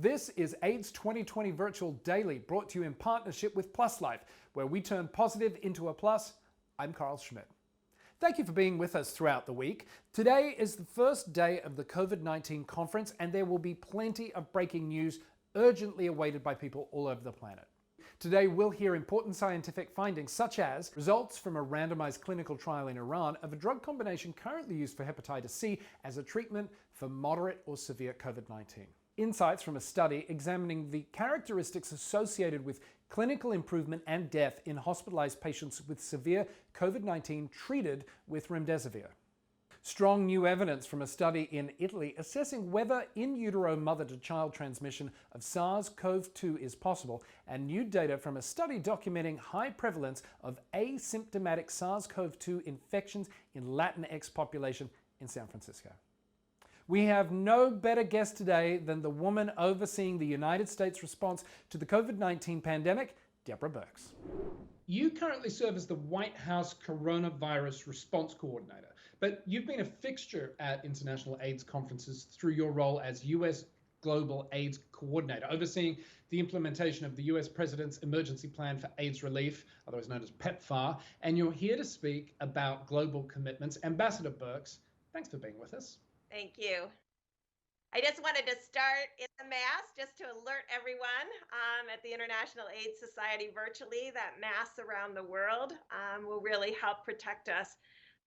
This is AIDS 2020 Virtual Daily, brought to you in partnership with Plus Life, where we turn positive into a plus. I'm Karl Schmid. Thank you for being with us throughout the week. Today is the first day of the COVID-19 conference, and there will be plenty of breaking news urgently awaited by people all over the planet. Today, we'll hear important scientific findings, such as results from a randomized clinical trial in Iran of a drug combination currently used for hepatitis C as a treatment for moderate or severe COVID-19. Insights from a study examining the characteristics associated with clinical improvement and death in hospitalized patients with severe COVID-19 treated with remdesivir. Strong new evidence from a study in Italy assessing whether in utero mother-to-child transmission of SARS-CoV-2 is possible, and new data from a study documenting high prevalence of asymptomatic SARS-CoV-2 infections in Latinx population in San Francisco. We have no better guest today than the woman overseeing the United States response to the COVID-19 pandemic, Deborah Birx. You currently serve as the White House Coronavirus Response Coordinator, but you've been a fixture at international AIDS conferences through your role as US Global AIDS Coordinator, overseeing the implementation of the US President's Emergency Plan for AIDS Relief, otherwise known as PEPFAR, and you're here to speak about global commitments. Ambassador Birx, thanks for being with us. Thank you. I just wanted to start in the mass just to alert everyone at the International AIDS Society virtually that masks around the world will really help protect us,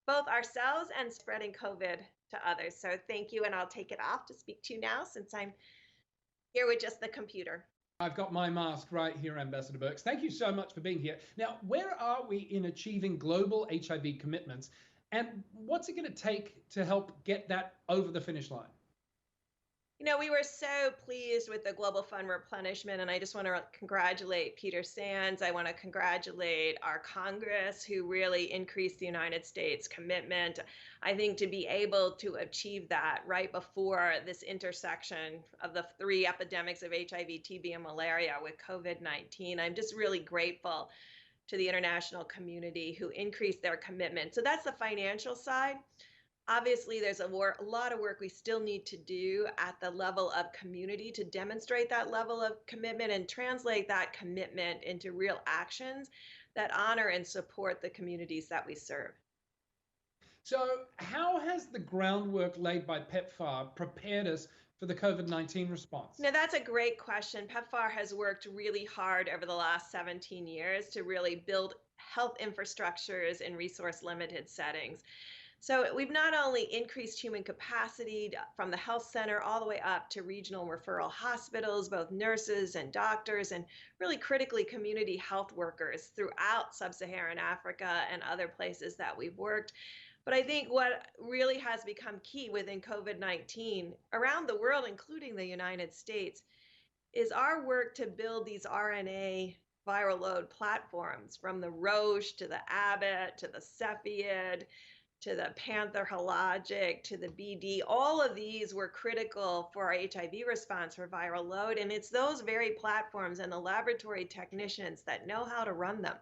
both ourselves and spreading COVID to others. So thank you, and I'll take it off to speak to you now since I'm here with just the computer. I've got my mask right here, Ambassador Birx. Thank you so much for being here. Now, where are we in achieving global HIV commitments? And what's it going to take to help get that over the finish line? You know, we were so pleased with the Global Fund replenishment, and I just want to congratulate Peter Sands. I want to congratulate our Congress, who really increased the United States commitment. I think to be able to achieve that right before this intersection of the three epidemics of HIV, TB, and malaria with COVID-19, I'm just really grateful to the international community who increased their commitment. So that's the financial side. Obviously, there's a lot of work we still need to do at the level of community to demonstrate that level of commitment and translate that commitment into real actions that honor and support the communities that we serve. So how has the groundwork laid by PEPFAR prepared us for the COVID-19 response? Now, that's a great question. PEPFAR has worked really hard over the last 17 years to really build health infrastructures in resource-limited settings. So we've not only increased human capacity from the health center all the way up to regional referral hospitals, both nurses and doctors, and really critically community health workers throughout sub-Saharan Africa and other places that we've worked. But I think what really has become key within COVID-19 around the world, including the United States, is our work to build these RNA viral load platforms, from the Roche to the Abbott to the Cepheid to the Panther Hologic to the BD. All of these were critical for our HIV response for viral load. And it's those very platforms and the laboratory technicians that know how to run them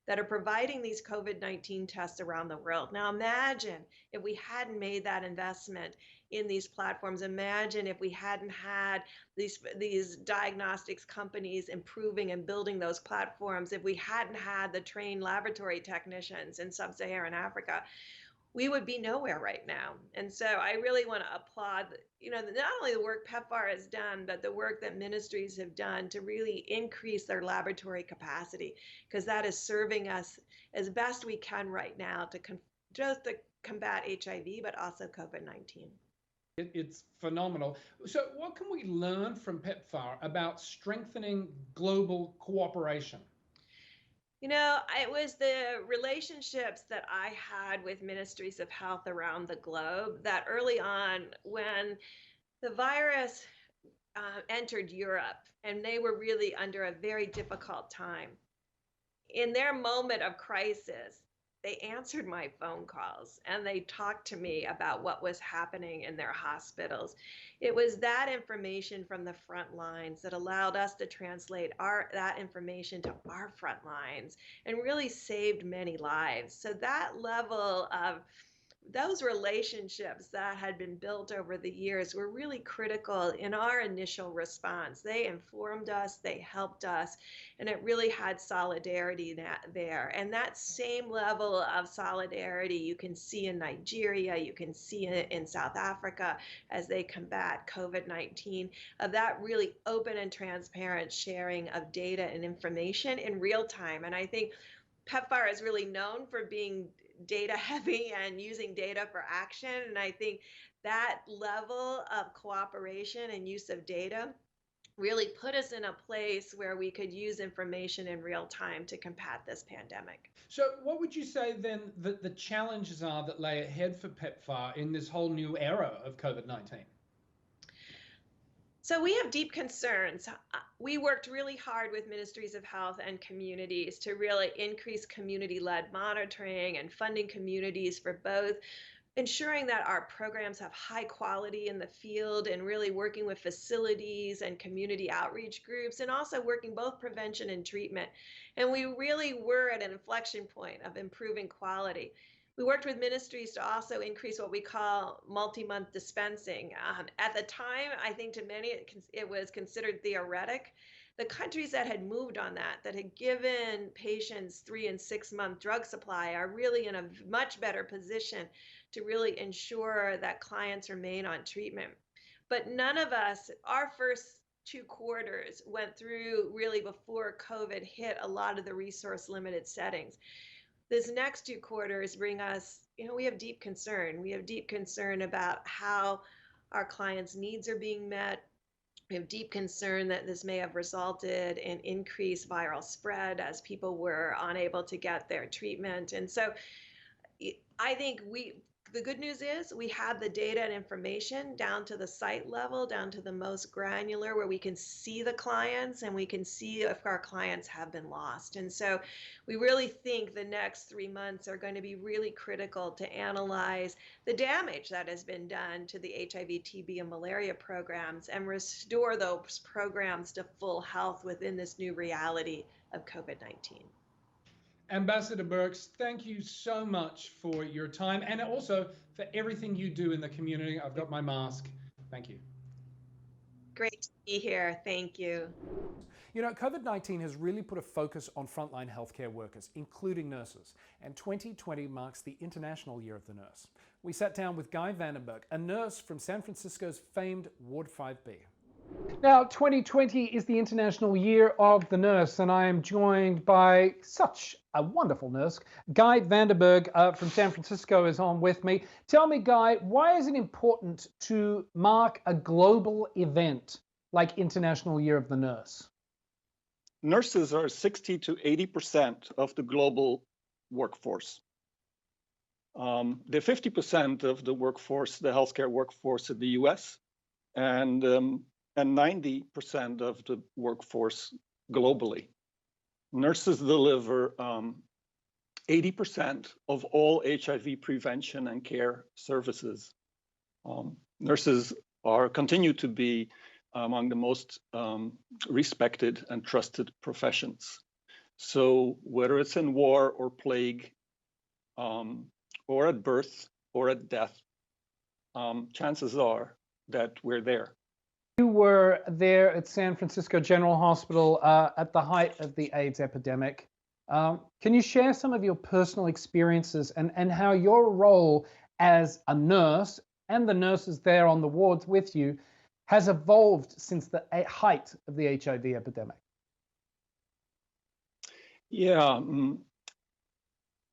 that are providing these COVID-19 tests around the world. Now imagine if we hadn't made that investment in these platforms. Imagine if we hadn't had these diagnostics companies improving and building those platforms, if we hadn't had the trained laboratory technicians in sub-Saharan Africa. We would be nowhere right now. And so I really want to applaud, not only the work PEPFAR has done, but the work that ministries have done to really increase their laboratory capacity, because that is serving us as best we can right now to combat HIV, but also COVID-19. It's phenomenal. So what can we learn from PEPFAR about strengthening global cooperation? It was the relationships that I had with ministries of health around the globe that early on, when the virus entered Europe and they were really under a very difficult time, in their moment of crisis, they answered my phone calls and they talked to me about what was happening in their hospitals. It was that information from the front lines that allowed us to translate that information to our front lines and really saved many lives. So that level of those relationships that had been built over the years were really critical in our initial response. They informed us, they helped us, and it really had solidarity there. And that same level of solidarity you can see in Nigeria, you can see it in South Africa as they combat COVID-19, of that really open and transparent sharing of data and information in real time. And I think PEPFAR is really known for being data heavy and using data for action. And I think that level of cooperation and use of data really put us in a place where we could use information in real time to combat this pandemic. So, what would you say then that the challenges are that lay ahead for PEPFAR in this whole new era of COVID-19? So we have deep concerns. We worked really hard with ministries of health and communities to really increase community-led monitoring and funding communities for both ensuring that our programs have high quality in the field and really working with facilities and community outreach groups and also working both prevention and treatment. And we really were at an inflection point of improving quality. We worked with ministries to also increase what we call multi-month dispensing. At the time, I think to many it was considered theoretic. The countries that had moved on that had given patients 3 and 6 month drug supply, are really in a much better position to really ensure that clients remain on treatment. But none of us, our first 2 quarters went through really before COVID hit a lot of the resource limited settings. This next 2 quarters bring us, we have deep concern. We have deep concern about how our clients' needs are being met. We have deep concern that this may have resulted in increased viral spread as people were unable to get their treatment. And so I think the good news is we have the data and information down to the site level, down to the most granular, where we can see the clients and we can see if our clients have been lost. And so we really think the next 3 months are going to be really critical to analyze the damage that has been done to the HIV, TB, and malaria programs and restore those programs to full health within this new reality of COVID-19. Ambassador Birx, thank you so much for your time and also for everything you do in the community. I've got my mask. Thank you. Great to be here. Thank you. COVID-19 has really put a focus on frontline healthcare workers, including nurses, and 2020 marks the International Year of the Nurse. We sat down with Guy Vandenberg, a nurse from San Francisco's famed Ward 5B. Now, 2020 is the International Year of the Nurse, and I am joined by such a wonderful nurse. Guy Vanderburg from San Francisco is on with me. Tell me, Guy, why is it important to mark a global event like International Year of the Nurse? Nurses are 60 to 80% of the global workforce. They're 50% of the workforce, the healthcare workforce in the US, and 90% of the workforce globally. Nurses deliver 80% of all HIV prevention and care services. Nurses continue to be among the most respected and trusted professions. So whether it's in war or plague, or at birth or at death, chances are that we're there. You were there at San Francisco General Hospital at the height of the AIDS epidemic. Can you share some of your personal experiences and how your role as a nurse and the nurses there on the wards with you has evolved since the height of the HIV epidemic? Yeah,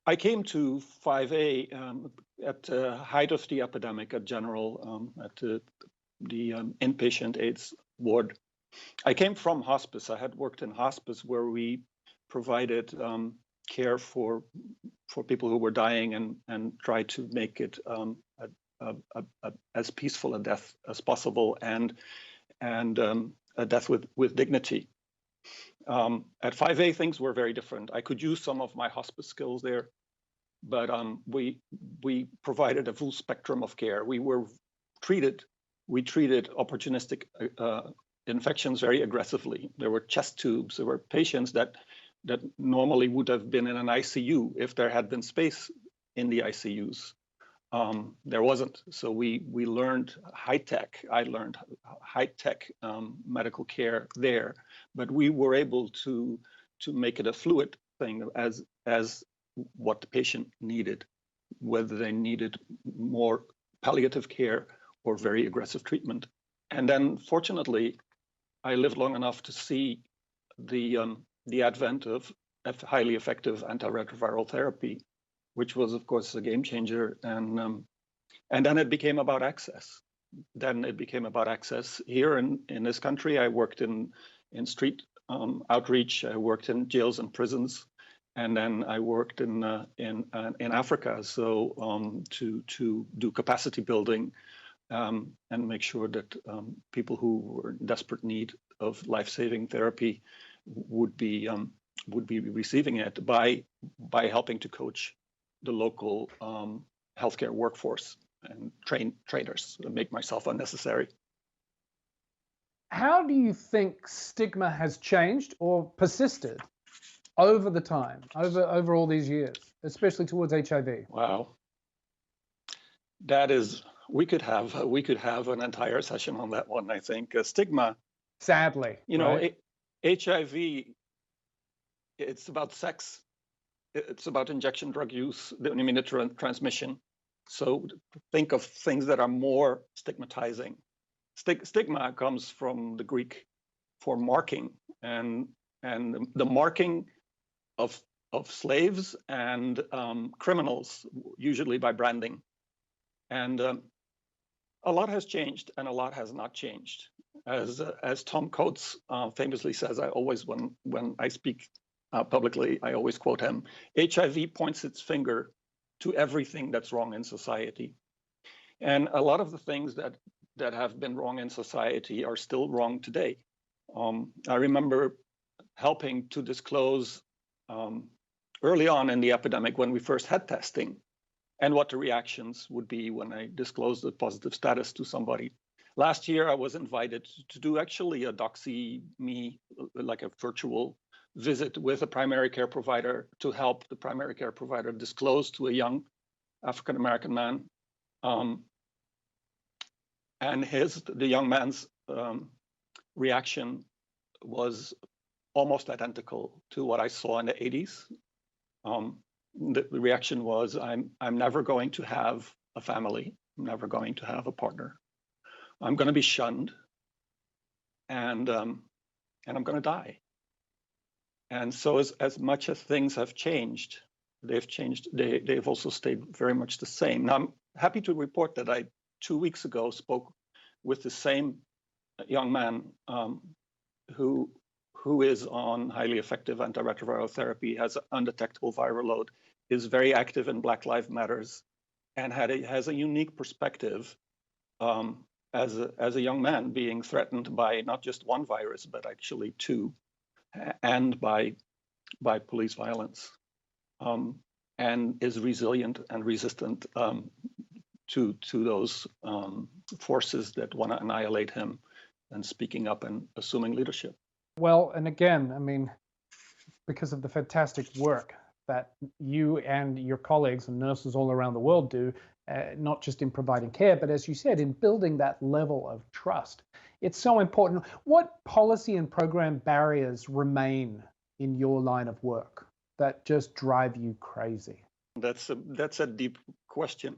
I came to 5A at the height of the epidemic at General, at the inpatient AIDS ward. I came from hospice. I had worked in hospice where we provided care for people who were dying and tried to make it as peaceful a death as possible and a death with dignity. At 5A, things were very different. I could use some of my hospice skills there, but we provided a full spectrum of care. We treated opportunistic infections very aggressively. There were chest tubes. There were patients that normally would have been in an ICU if there had been space in the ICUs. there wasn't. So we learned high tech. I learned high tech medical care there, but we were able to make it a fluid thing as what the patient needed, whether they needed more palliative care or very aggressive treatment. And then, fortunately, I lived long enough to see the advent of highly effective antiretroviral therapy, which was, of course, a game changer. And then it became about access. Then it became about access here in this country. I worked in street outreach. I worked in jails and prisons, and then I worked in Africa. So to do capacity building and make sure that people who were in desperate need of life-saving therapy would be receiving it by helping to coach the local healthcare workforce and train trainers and make myself unnecessary. How do you think stigma has changed or persisted over the time, over all these years, especially towards HIV? Wow, that is, we could have an entire session on that one. I think stigma. Sadly, you know, right? HIV. It's about sex. It's about injection drug use, the immune transmission. So think of things that are more stigmatizing. Stigma comes from the Greek for marking, and the marking of slaves and criminals, usually by branding. And a lot has changed, and a lot has not changed. As Tom Coates famously says, I always, when I speak publicly, I always quote him: HIV points its finger to everything that's wrong in society. And a lot of the things that have been wrong in society are still wrong today. I remember helping to disclose early on in the epidemic, when we first had testing, and what the reactions would be when I disclosed the positive status to somebody. Last year, I was invited to do actually a Doxy Me, like a virtual visit with a primary care provider to help the primary care provider disclose to a young African-American man. And the young man's reaction was almost identical to what I saw in the 80s. The reaction was, I'm never going to have a family. I'm never going to have a partner. I'm going to be shunned, and I'm going to die. And so as much as things have changed, they've also stayed very much the same. Now, I'm happy to report that I 2 weeks ago spoke with the same young man who is on highly effective antiretroviral therapy, has an undetectable viral load, is very active in Black Lives Matters, and has a unique perspective as a young man being threatened by not just one virus, but actually two, and by police violence, and is resilient and resistant to those forces that want to annihilate him, and speaking up and assuming leadership. Well, and again, I mean, because of the fantastic work that you and your colleagues and nurses all around the world do, not just in providing care, but as you said, in building that level of trust. It's so important. What policy and program barriers remain in your line of work that just drive you crazy? That's a deep question.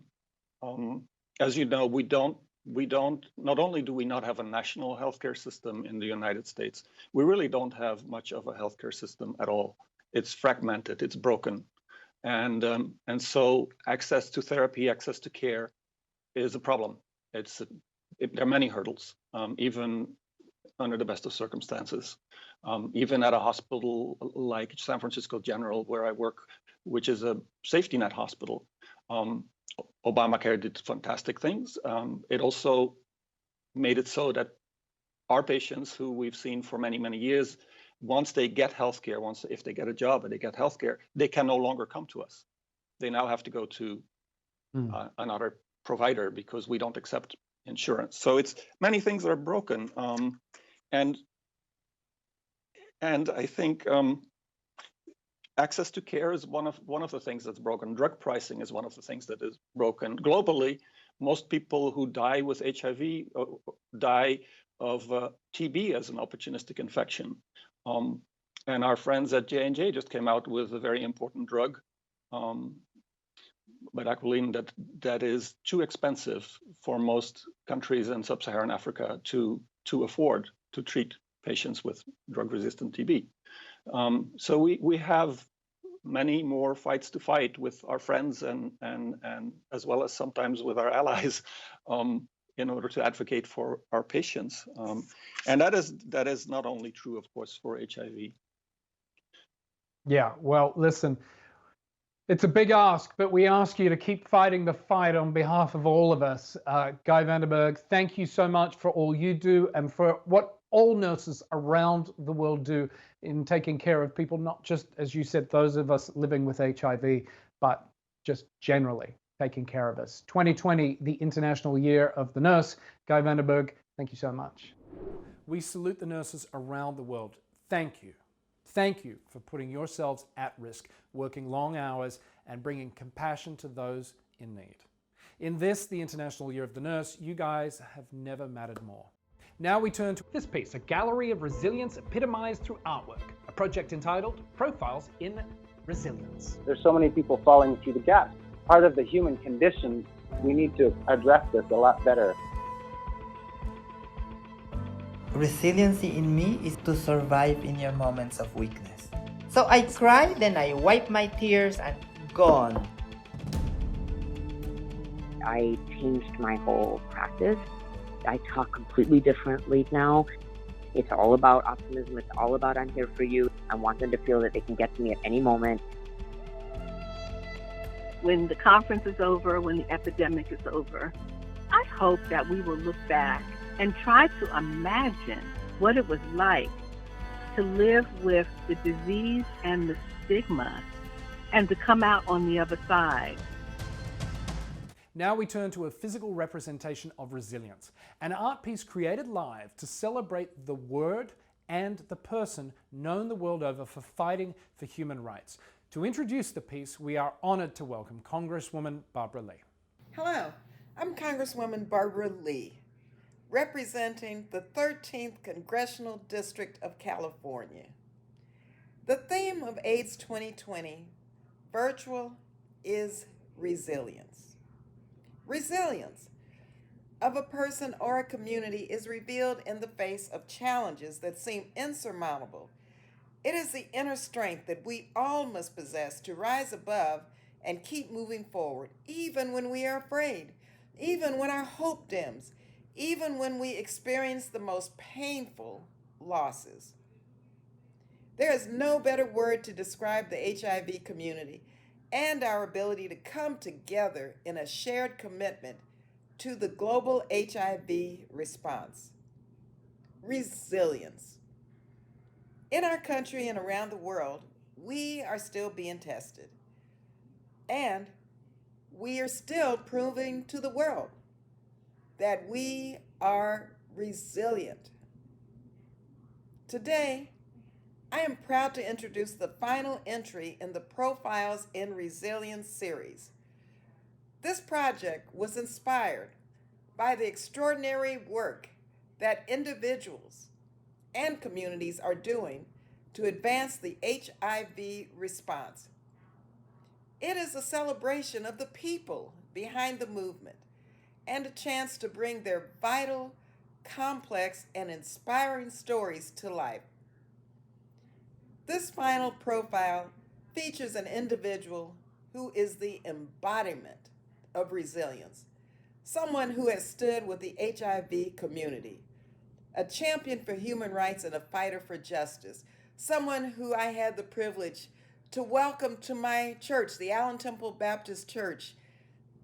As you know, we don't. Not only do we not have a national healthcare system in the United States, we really don't have much of a healthcare system at all. It's fragmented. It's broken, and so access to therapy, access to care, is a problem. There are many hurdles, even under the best of circumstances. Even at a hospital like San Francisco General, where I work, which is a safety net hospital, Obamacare did fantastic things. It also made it so that our patients, who we've seen for many, many years, once they get healthcare, if they get a job and they get healthcare, they can no longer come to us. They now have to go to another provider because we don't accept insurance. So it's many things that are broken, and I think access to care is one of the things that's broken. Drug pricing is one of the things that is broken. Globally, most people who die with HIV die of TB as an opportunistic infection. And our friends at J&J just came out with a very important drug, bedaquiline, that is too expensive for most countries in sub-Saharan Africa to afford to treat patients with drug-resistant TB. So we have many more fights to fight with our friends and as well as sometimes with our allies in order to advocate for our patients. And that is not only true, of course, for HIV. Yeah, well, listen, it's a big ask, but we ask you to keep fighting the fight on behalf of all of us. Guy Vanderburg, thank you so much for all you do and for what all nurses around the world do in taking care of people, not just, as you said, those of us living with HIV, but just generally taking care of us. 2020, the International Year of the Nurse. Guy Vanderburg, thank you so much. We salute the nurses around the world. Thank you. Thank you for putting yourselves at risk, working long hours, and bringing compassion to those in need. In this, the International Year of the Nurse, you guys have never mattered more. Now we turn to this piece, a gallery of resilience epitomized through artwork, a project entitled Profiles in Resilience. There's so many people falling through the gaps. Part of the human condition, we need to address this a lot better. Resiliency in me is to survive in your moments of weakness. So I cry, then I wipe my tears and gone. I changed my whole practice. I talk completely differently now. It's all about optimism. It's all about I'm here for you. I want them to feel that they can get to me at any moment. When the conference is over, when the epidemic is over, I hope that we will look back and try to imagine what it was like to live with the disease and the stigma and to come out on the other side. Now we turn to a physical representation of resilience, an art piece created live to celebrate the word and the person known the world over for fighting for human rights. To introduce the piece, we are honored to welcome Congresswoman Barbara Lee. Hello, I'm Congresswoman Barbara Lee, representing the 13th Congressional District of California. The theme of AIDS 2020, virtual, is resilience. Resilience of a person or a community is revealed in the face of challenges that seem insurmountable. It is the inner strength that we all must possess to rise above and keep moving forward, even when we are afraid, even when our hope dims, even when we experience the most painful losses. There is no better word to describe the HIV community and our ability to come together in a shared commitment to the global HIV response. Resilience. In our country and around the world, we are still being tested. And we are still proving to the world that we are resilient. Today, I am proud to introduce the final entry in the Profiles in Resilience series. This project was inspired by the extraordinary work that individuals and communities are doing to advance the HIV response. It is a celebration of the people behind the movement and a chance to bring their vital, complex, and inspiring stories to life. This final profile features an individual who is the embodiment of resilience, someone who has stood with the HIV community, a champion for human rights and a fighter for justice, someone who I had the privilege to welcome to my church, the Allen Temple Baptist Church,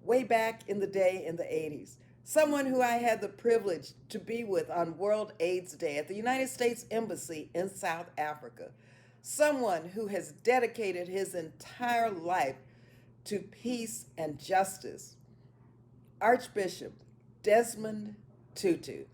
way back in the day in the 80s, someone who I had the privilege to be with on World AIDS Day at the United States Embassy in South Africa, someone who has dedicated his entire life to peace and justice, Archbishop Desmond Tutu.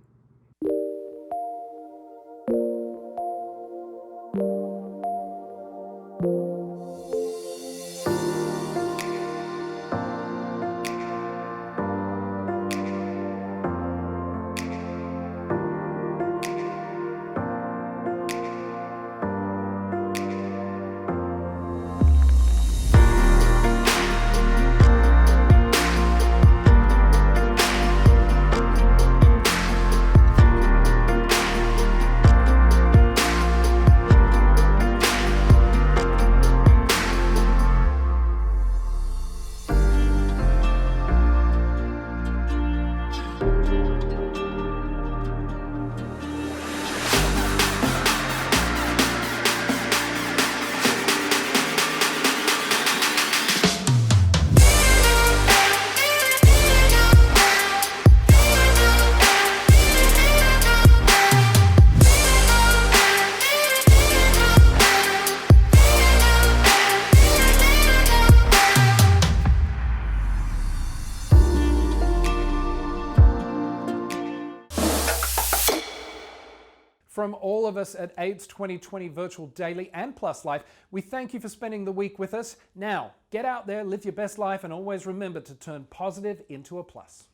From all of us at AIDS 2020 Virtual Daily and Plus Life, we thank you for spending the week with us. Now, get out there, live your best life, and always remember to turn positive into a plus.